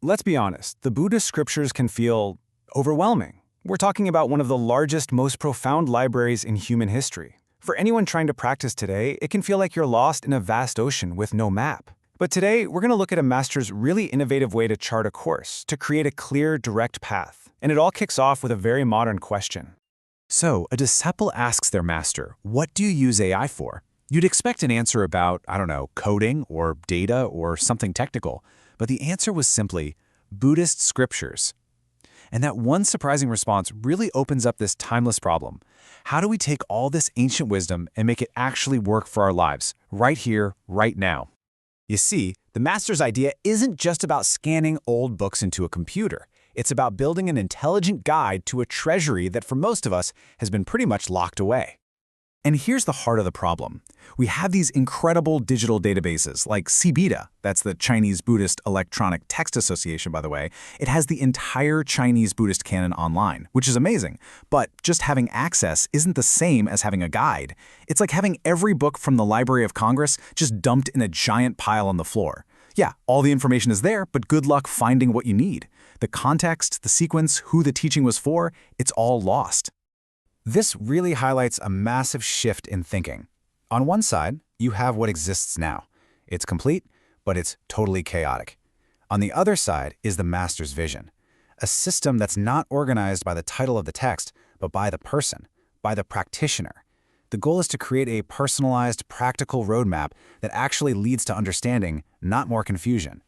let's be honest, the Buddhist scriptures can feel overwhelming. We're talking about one of the largest, most profound libraries in human history. For anyone trying to practice today, it can feel like you're lost in a vast ocean with no map. But today, we're going to look at a master's really innovative way to chart a course, to create a clear, direct path. And it all kicks off with a very modern question. So, a disciple asks their master, "What do you use AI for?" You'd expect an answer about, I don't know, coding or data or something technical, but the answer was simply Buddhist scriptures. And that one surprising response really opens up this timeless problem. How do we take all this ancient wisdom and make it actually work for our lives, right here, right now? You see, the master's idea isn't just about scanning old books into a computer. It's about building an intelligent guide to a treasury that for most of us has been pretty much locked away. And here's the heart of the problem. We have these incredible digital databases like CBITA, that's the Chinese Buddhist Electronic Text Association, by the way. It has the entire Chinese Buddhist canon online, which is amazing. But just having access isn't the same as having a guide. It's like having every book from the Library of Congress just dumped in a giant pile on the floor. Yeah, all the information is there, but good luck finding what you need. The context, the sequence, who the teaching was for, it's all lost. This really highlights a massive shift in thinking. On one side, you have what exists now. It's complete, but it's totally chaotic. On the other side is the master's vision, a system that's not organized by the title of the text, but by the person, by the practitioner. The goal is to create a personalized, practical roadmap that actually leads to understanding, not more confusion.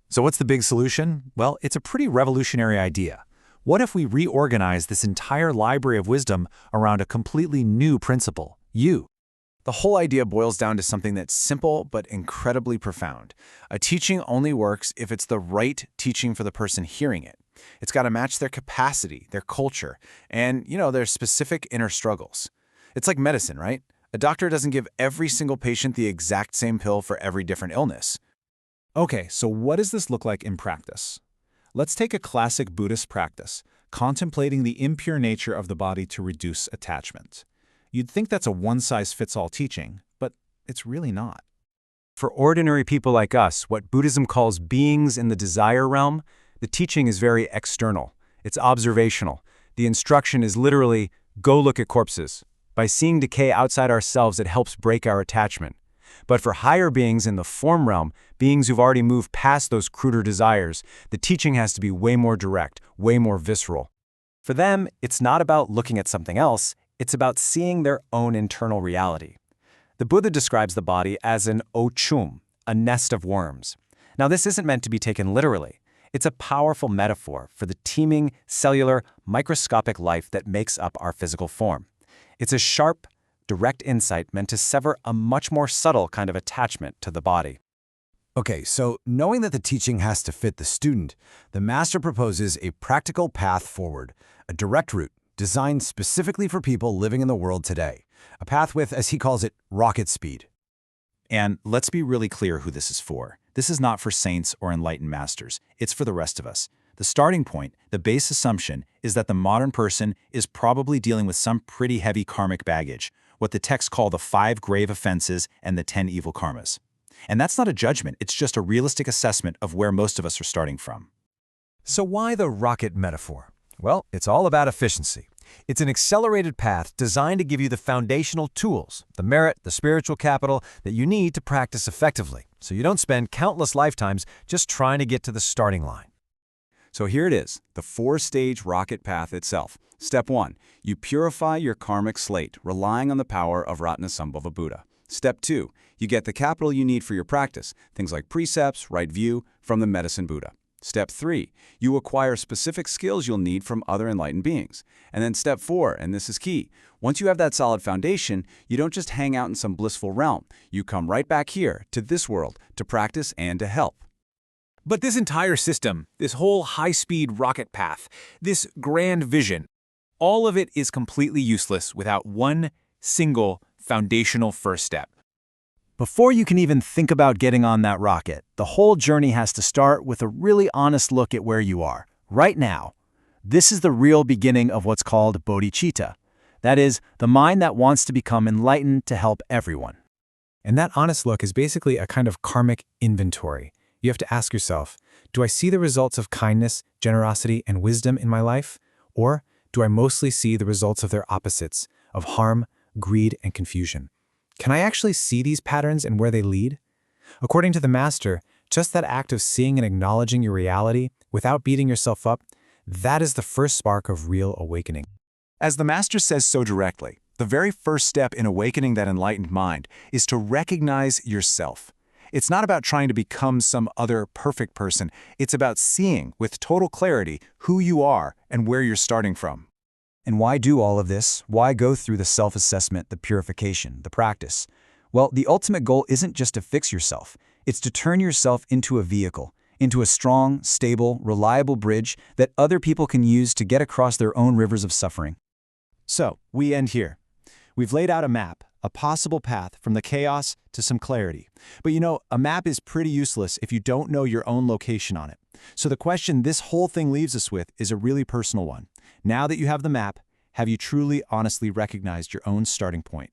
So what's the big solution? Well, it's a pretty revolutionary idea. What if we reorganize this entire library of wisdom around a completely new principle, you? The whole idea boils down to something that's simple but incredibly profound. A teaching only works if it's the right teaching for the person hearing it. It's got to match their capacity, their culture, and, their specific inner struggles. It's like medicine, right? A doctor doesn't give every single patient the exact same pill for every different illness. Okay, so what does this look like in practice? Let's take a classic Buddhist practice, contemplating the impure nature of the body to reduce attachment. You'd think that's a one-size-fits-all teaching, but it's really not. For ordinary people like us, what Buddhism calls beings in the desire realm, the teaching is very external. It's observational. The instruction is literally, go look at corpses. By seeing decay outside ourselves, it helps break our attachment. But for higher beings in the form realm, beings who've already moved past those cruder desires, the teaching has to be way more direct, way more visceral. For them, it's not about looking at something else, it's about seeing their own internal reality. The Buddha describes the body as an ochum, a nest of worms. Now, this isn't meant to be taken literally. It's a powerful metaphor for the teeming, cellular, microscopic life that makes up our physical form. It's a sharp, direct insight meant to sever a much more subtle kind of attachment to the body. Okay, so knowing that the teaching has to fit the student, the master proposes a practical path forward, a direct route designed specifically for people living in the world today, a path with, as he calls it, rocket speed. And let's be really clear who this is for. This is not for saints or enlightened masters. It's for the rest of us. The starting point, the base assumption, is that the modern person is probably dealing with some pretty heavy karmic baggage, what the texts call the 5 grave offenses and the 10 evil karmas. And that's not a judgment, it's just a realistic assessment of where most of us are starting from. So why the rocket metaphor? Well, it's all about efficiency. It's an accelerated path designed to give you the foundational tools, the merit, the spiritual capital that you need to practice effectively, so you don't spend countless lifetimes just trying to get to the starting line. So here it is, the 4-stage rocket path itself. Step 1, you purify your karmic slate, relying on the power of Ratnasambhava Buddha. Step 2, you get the capital you need for your practice, things like precepts, right view, from the Medicine Buddha. Step 3, you acquire specific skills you'll need from other enlightened beings. And then step 4, and this is key, once you have that solid foundation, you don't just hang out in some blissful realm. You come right back here, to this world, to practice and to help. But this entire system, this whole high-speed rocket path, this grand vision, all of it is completely useless without one single foundational first step. Before you can even think about getting on that rocket, the whole journey has to start with a really honest look at where you are, right now. This is the real beginning of what's called Bodhicitta. That is, the mind that wants to become enlightened to help everyone. And that honest look is basically a kind of karmic inventory. You have to ask yourself, do I see the results of kindness, generosity, and wisdom in my life? Or do I mostly see the results of their opposites, of harm, greed, and confusion? Can I actually see these patterns and where they lead? According to the Master, just that act of seeing and acknowledging your reality without beating yourself up, that is the first spark of real awakening. As the Master says so directly, the very first step in awakening that enlightened mind is to recognize yourself. It's not about trying to become some other perfect person. It's about seeing with total clarity who you are and where you're starting from. And why do all of this? Why go through the self-assessment, the purification, the practice? Well, the ultimate goal isn't just to fix yourself. It's to turn yourself into a vehicle, into a strong, stable, reliable bridge that other people can use to get across their own rivers of suffering. So, we end here. We've laid out a map, a possible path from the chaos to some clarity. But a map is pretty useless if you don't know your own location on it. So the question this whole thing leaves us with is a really personal one. Now that you have the map, have you truly, honestly recognized your own starting point?